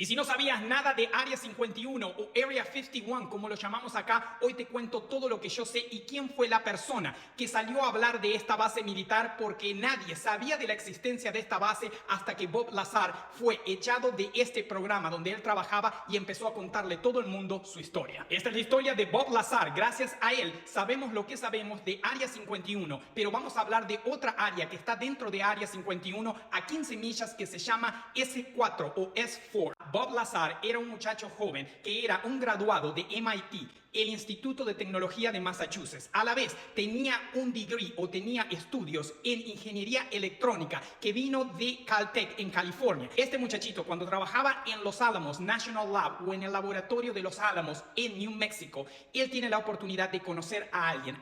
Y si no sabías nada de Área 51 o Area 51, como lo llamamos acá, hoy te cuento todo lo que yo sé y quién fue la persona que salió a hablar de esta base militar, porque nadie sabía de la existencia de esta base hasta que Bob Lazar fue echado de este programa donde él trabajaba y empezó a contarle todo el mundo su historia. Esta es la historia de Bob Lazar. Gracias a él sabemos lo que sabemos de Área 51, pero vamos a hablar de otra área que está dentro de Área 51 a 15 millas que se llama S4 o S4. Bob Lazar era un muchacho joven que era un graduado de MIT, el Instituto de Tecnología de Massachusetts. A la vez tenía un degree o tenía estudios en ingeniería electrónica que vino de Caltech en California. Este muchachito, cuando trabajaba en Los Álamos National Lab o en el laboratorio de Los Álamos en New Mexico, él tiene la oportunidad de conocer a alguien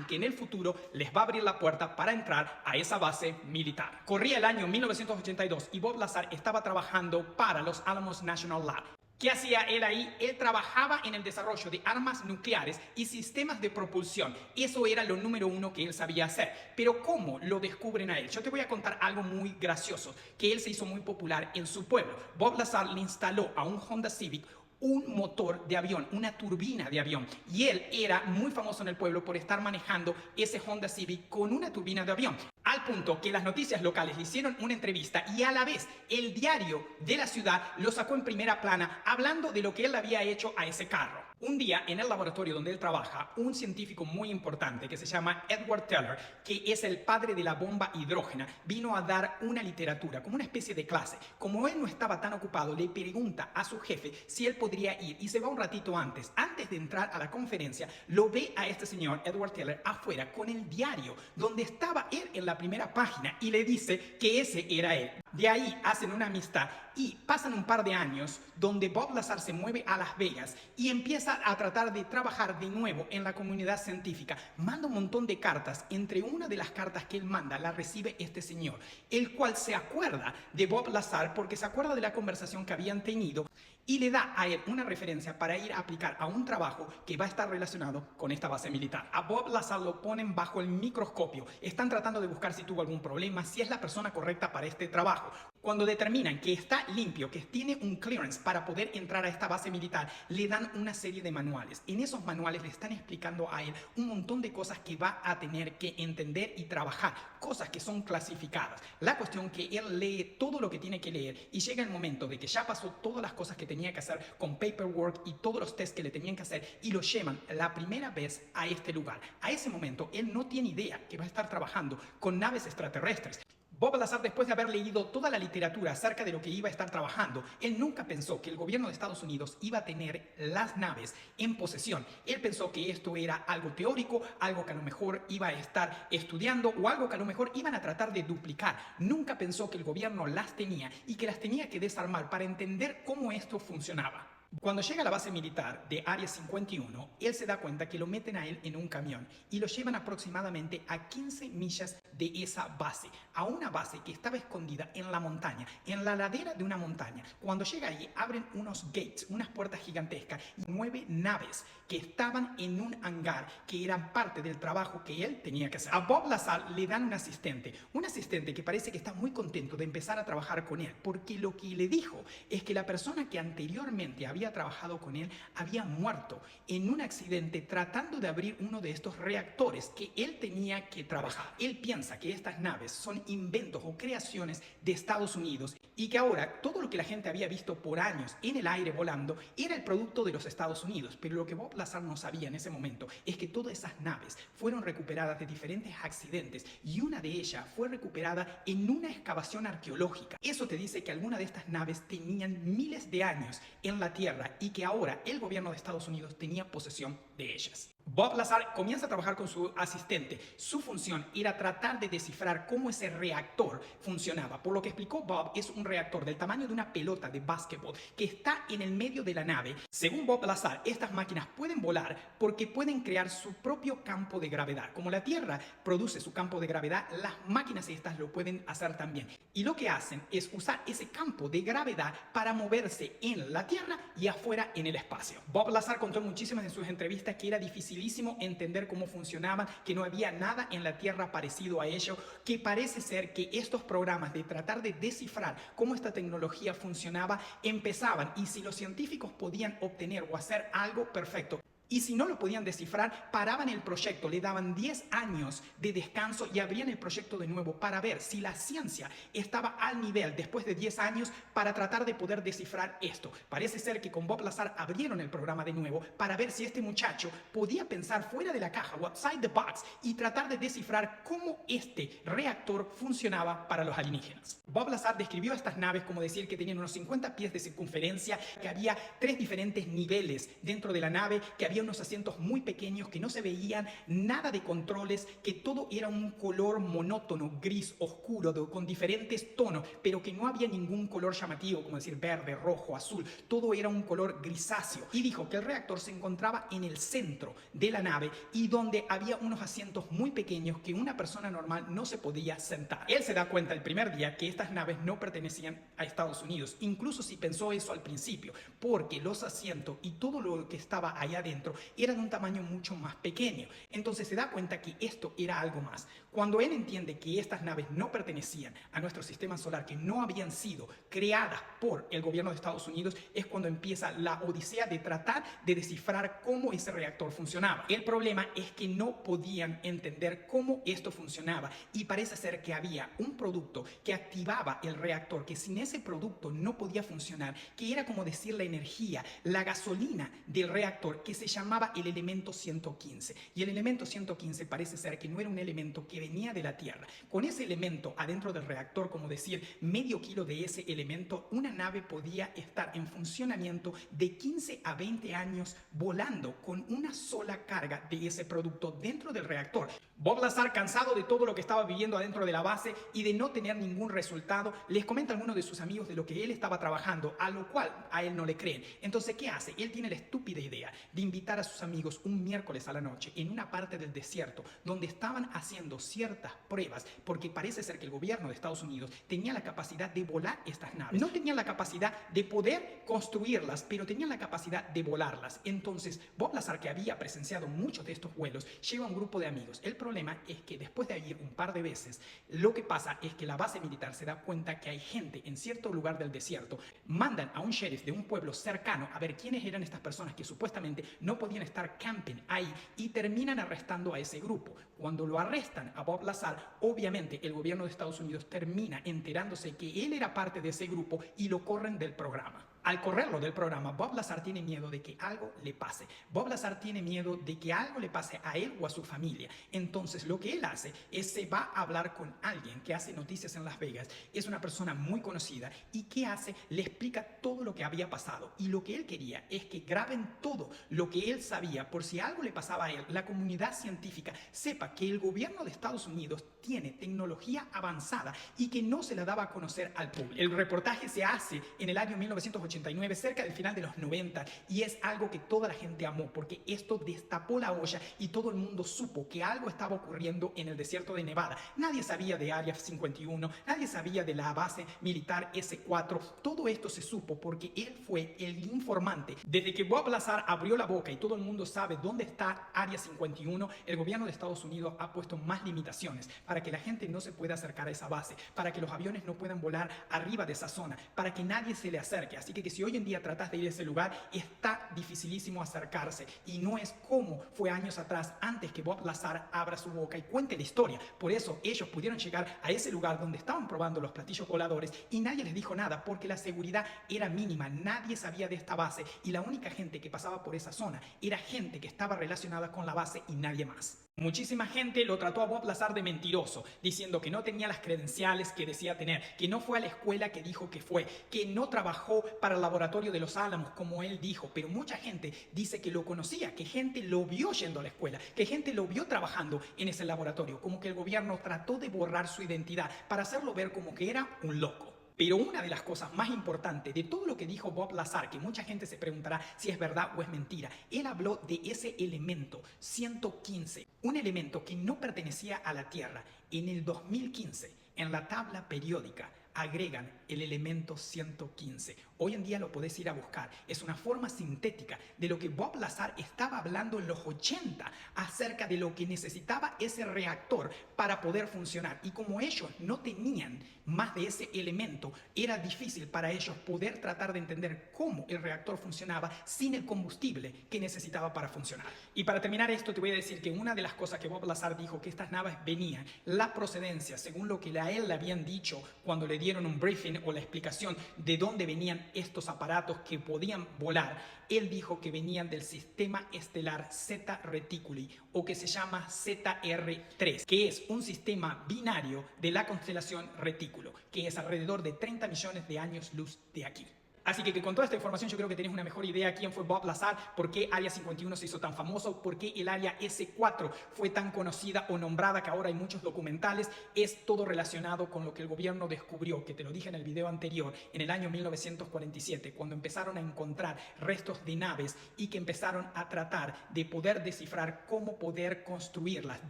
que en el futuro les va a abrir la puerta para entrar a esa base militar. Corría el año 1982 y Bob Lazar estaba trabajando para Los Álamos National Lab. ¿Qué hacía él ahí? Él trabajaba en el desarrollo de armas nucleares y sistemas de propulsión. Eso era lo número uno que él sabía hacer. Pero ¿cómo lo descubren a él? Yo te voy a contar algo muy gracioso, que él se hizo muy popular en su pueblo. Bob Lazar le instaló a un Honda Civic un motor de avión, una turbina de avión. Y él era muy famoso en el pueblo por estar manejando ese Honda Civic con una turbina de avión. Al punto que las noticias locales le hicieron una entrevista y a la vez el diario de la ciudad lo sacó en primera plana hablando de lo que él había hecho a ese carro. Un día en el laboratorio donde él trabaja, un científico muy importante que se llama Edward Teller, que es el padre de la bomba hidrógena, vino a dar una literatura, como una especie de clase. Como él no estaba tan ocupado, le pregunta a su jefe si él podría ir y se va un ratito antes de entrar a la conferencia, lo ve a este señor Edward Teller afuera con el diario donde estaba él en la primera página y le dice que ese era él. De ahí hacen una amistad y pasan un par de años donde Bob Lazar se mueve a Las Vegas y empieza a tratar de trabajar de nuevo en la comunidad científica. Manda un montón de cartas. Entre una de las cartas que él manda la recibe este señor, el cual se acuerda de Bob Lazar porque se acuerda de la conversación que habían tenido y le da a él una referencia para ir a aplicar a un trabajo que va a estar relacionado con esta base militar. A Bob Lazar lo ponen bajo el microscopio. Están tratando de buscar si tuvo algún problema, si es la persona correcta para este trabajo. Cuando determinan que está limpio, que tiene un clearance para poder entrar a esta base militar, le dan una serie de manuales. En esos manuales le están explicando a él un montón de cosas que va a tener que entender y trabajar, cosas que son clasificadas. La cuestión que él lee todo lo que tiene que leer y llega el momento de que ya pasó todas las cosas que tenía que hacer con paperwork y todos los tests que le tenían que hacer y lo llevan la primera vez a este lugar. A ese momento él no tiene idea que va a estar trabajando con naves extraterrestres. Bob Lazar, después de haber leído toda la literatura acerca de lo que iba a estar trabajando, él nunca pensó que el gobierno de Estados Unidos iba a tener las naves en posesión. Él pensó que esto era algo teórico, algo que a lo mejor iba a estar estudiando o algo que a lo mejor iban a tratar de duplicar. Nunca pensó que el gobierno las tenía y que las tenía que desarmar para entender cómo esto funcionaba. Cuando llega a la base militar de Área 51, él se da cuenta que lo meten a él en un camión y lo llevan aproximadamente a 15 millas de esa base, a una base que estaba escondida en la montaña, en la ladera de una montaña. Cuando llega ahí, abren unos gates, unas puertas gigantescas y 9 naves que estaban en un hangar que eran parte del trabajo que él tenía que hacer. A Bob Lazar le dan un asistente que parece que está muy contento de empezar a trabajar con él, porque lo que le dijo es que la persona que anteriormente había trabajado con él había muerto en un accidente tratando de abrir uno de estos reactores que él tenía que trabajar. Él piensa que estas naves son inventos o creaciones de Estados Unidos y que ahora todo lo que la gente había visto por años en el aire volando era el producto de los Estados Unidos. Pero lo que Bob Lazar no sabía en ese momento es que todas esas naves fueron recuperadas de diferentes accidentes y una de ellas fue recuperada en una excavación arqueológica. Eso te dice que alguna de estas naves tenían miles de años en la Tierra y que ahora el gobierno de Estados Unidos tenía posesión de ellas. Bob Lazar comienza a trabajar con su asistente. Su función era tratar de descifrar cómo ese reactor funcionaba. Por lo que explicó Bob, es un reactor del tamaño de una pelota de básquetbol que está en el medio de la nave. Según Bob Lazar, estas máquinas pueden volar porque pueden crear su propio campo de gravedad. Como la Tierra produce su campo de gravedad, las máquinas estas lo pueden hacer también. Y lo que hacen es usar ese campo de gravedad para moverse en la Tierra y afuera en el espacio. Bob Lazar contó en muchísimas de sus entrevistas que era difícil dificilísimo entender cómo funcionaban, que no había nada en la Tierra parecido a ello, que parece ser que estos programas de tratar de descifrar cómo esta tecnología funcionaba empezaban, y si los científicos podían obtener o hacer algo perfecto, y si no lo podían descifrar, paraban el proyecto, le daban 10 años de descanso y abrían el proyecto de nuevo para ver si la ciencia estaba al nivel después de 10 años para tratar de poder descifrar esto. Parece ser que con Bob Lazar abrieron el programa de nuevo para ver si este muchacho podía pensar fuera de la caja, outside the box, y tratar de descifrar cómo este reactor funcionaba para los alienígenas. Bob Lazar describió a estas naves como decir que tenían unos 50 pies de circunferencia, que había 3 diferentes niveles dentro de la nave, que había unos asientos muy pequeños, que no se veían nada de controles, que todo era un color monótono, gris, oscuro, con diferentes tonos, pero que no había ningún color llamativo, como decir verde, rojo, azul. Todo era un color grisáceo. Y dijo que el reactor se encontraba en el centro de la nave y donde había unos asientos muy pequeños que una persona normal no se podía sentar. Él se da cuenta el primer día que estas naves no pertenecían a Estados Unidos, incluso si pensó eso al principio, porque los asientos y todo lo que estaba allá adentro era de un tamaño mucho más pequeño. Entonces se da cuenta que esto era algo más. Cuando él entiende que estas naves no pertenecían a nuestro sistema solar, que no habían sido creadas por el gobierno de Estados Unidos, es cuando empieza la odisea de tratar de descifrar cómo ese reactor funcionaba. El problema es que no podían entender cómo esto funcionaba, y parece ser que había un producto que activaba el reactor, que sin ese producto no podía funcionar, que era como decir la energía, la gasolina del reactor, que se llamaba el elemento 115. Y el elemento 115 parece ser que no era un elemento que venía de la Tierra. Con ese elemento adentro del reactor, como decir medio kilo de ese elemento, una nave podía estar en funcionamiento de 15 a 20 años volando con una sola carga de ese producto dentro del reactor. Bob Lazar, cansado de todo lo que estaba viviendo adentro de la base y de no tener ningún resultado, les comenta a algunos de sus amigos de lo que él estaba trabajando, a lo cual a él no le creen. Entonces, ¿qué hace? Él tiene la estúpida idea de invitar a sus amigos un miércoles a la noche en una parte del desierto donde estaban haciendo ciertas pruebas, porque parece ser que el gobierno de Estados Unidos tenía la capacidad de volar estas naves. No tenían la capacidad de poder construirlas, pero tenían la capacidad de volarlas. Entonces, Bob Lazar, que había presenciado muchos de estos vuelos, lleva a un grupo de amigos. El problema es que después de ir un par de veces, lo que pasa es que la base militar se da cuenta que hay gente en cierto lugar del desierto, mandan a un sheriff de un pueblo cercano a ver quiénes eran estas personas que supuestamente no podían estar camping ahí, y terminan arrestando a ese grupo. Cuando lo arrestan a Bob Lazar, obviamente el gobierno de Estados Unidos termina enterándose que él era parte de ese grupo y lo corren del programa. Al correrlo del programa, Bob Lazar tiene miedo de que algo le pase. Bob Lazar tiene miedo de que algo le pase a él o a su familia. Entonces, lo que él hace es se va a hablar con alguien que hace noticias en Las Vegas. Es una persona muy conocida, y ¿qué hace? Le explica todo lo que había pasado. Y lo que él quería es que graben todo lo que él sabía, por si algo le pasaba a él, la comunidad científica sepa que el gobierno de Estados Unidos tiene tecnología avanzada y que no se la daba a conocer al público. El reportaje se hace en el año 1989, cerca del final de los 90, y es algo que toda la gente amó, porque esto destapó la olla y todo el mundo supo que algo estaba ocurriendo en el desierto de Nevada. Nadie sabía de Área 51, nadie sabía de la base militar S4. Todo esto se supo porque él fue el informante. Desde que Bob Lazar abrió la boca y todo el mundo sabe dónde está Área 51, el gobierno de Estados Unidos ha puesto más limitaciones para que la gente no se pueda acercar a esa base, para que los aviones no puedan volar arriba de esa zona, para que nadie se le acerque. Así que si hoy en día tratas de ir a ese lugar, está dificilísimo acercarse, y no es como fue años atrás, antes que Bob Lazar abra su boca y cuente la historia. Por eso ellos pudieron llegar a ese lugar donde estaban probando los platillos voladores y nadie les dijo nada, porque la seguridad era mínima, nadie sabía de esta base, y la única gente que pasaba por esa zona era gente que estaba relacionada con la base y nadie más. Muchísima gente lo trató a Bob Lazar de mentiroso, diciendo que no tenía las credenciales que decía tener, que no fue a la escuela que dijo que fue, que no trabajó para el laboratorio de Los Álamos como él dijo, pero mucha gente dice que lo conocía, que gente lo vio yendo a la escuela, que gente lo vio trabajando en ese laboratorio, como que el gobierno trató de borrar su identidad para hacerlo ver como que era un loco. Pero una de las cosas más importantes de todo lo que dijo Bob Lazar, que mucha gente se preguntará si es verdad o es mentira, él habló de ese elemento 115, un elemento que no pertenecía a la Tierra. En el 2015, en la tabla periódica, agregan el elemento 115, Hoy en día lo podés ir a buscar. Es una forma sintética de lo que Bob Lazar estaba hablando en los 80 acerca de lo que necesitaba ese reactor para poder funcionar. Y como ellos no tenían más de ese elemento, era difícil para ellos poder tratar de entender cómo el reactor funcionaba sin el combustible que necesitaba para funcionar. Y para terminar esto, te voy a decir que una de las cosas que Bob Lazar dijo que estas naves venían, la procedencia, según lo que a él le habían dicho cuando le dieron un briefing o la explicación de dónde venían estos aparatos que podían volar, él dijo que venían del sistema estelar Zeta Reticuli, o que se llama ZR3, que es un sistema binario de la constelación Retículo, que es alrededor de 30 millones de años luz de aquí. Así que con toda esta información yo creo que tenés una mejor idea quién fue Bob Lazar, por qué Área 51 se hizo tan famoso, por qué el Área S4 fue tan conocida o nombrada, que ahora hay muchos documentales. Es todo relacionado con lo que el gobierno descubrió, que te lo dije en el video anterior, en el año 1947, cuando empezaron a encontrar restos de naves y que empezaron a tratar de poder descifrar cómo poder construirlas,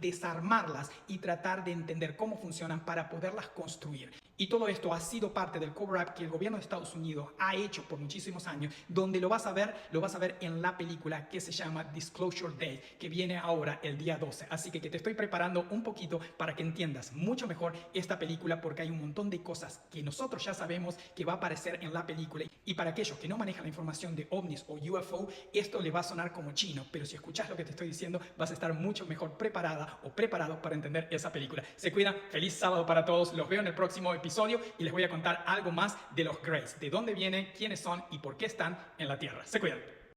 desarmarlas y tratar de entender cómo funcionan para poderlas construir. Y todo esto ha sido parte del cover-up que el gobierno de Estados Unidos ha hecho por muchísimos años, donde lo vas a ver en la película que se llama Disclosure Day, que viene ahora el día 12. Así que te estoy preparando un poquito para que entiendas mucho mejor esta película, porque hay un montón de cosas que nosotros ya sabemos que va a aparecer en la película. Y para aquellos que no manejan la información de ovnis o UFO, esto le va a sonar como chino, pero si escuchas lo que te estoy diciendo, vas a estar mucho mejor preparada o preparado para entender esa película. Se cuidan, feliz sábado para todos, los veo en el próximo episodio y les voy a contar algo más de los Greys, de dónde vienen, quiénes son y por qué están en la Tierra. Se cuidan.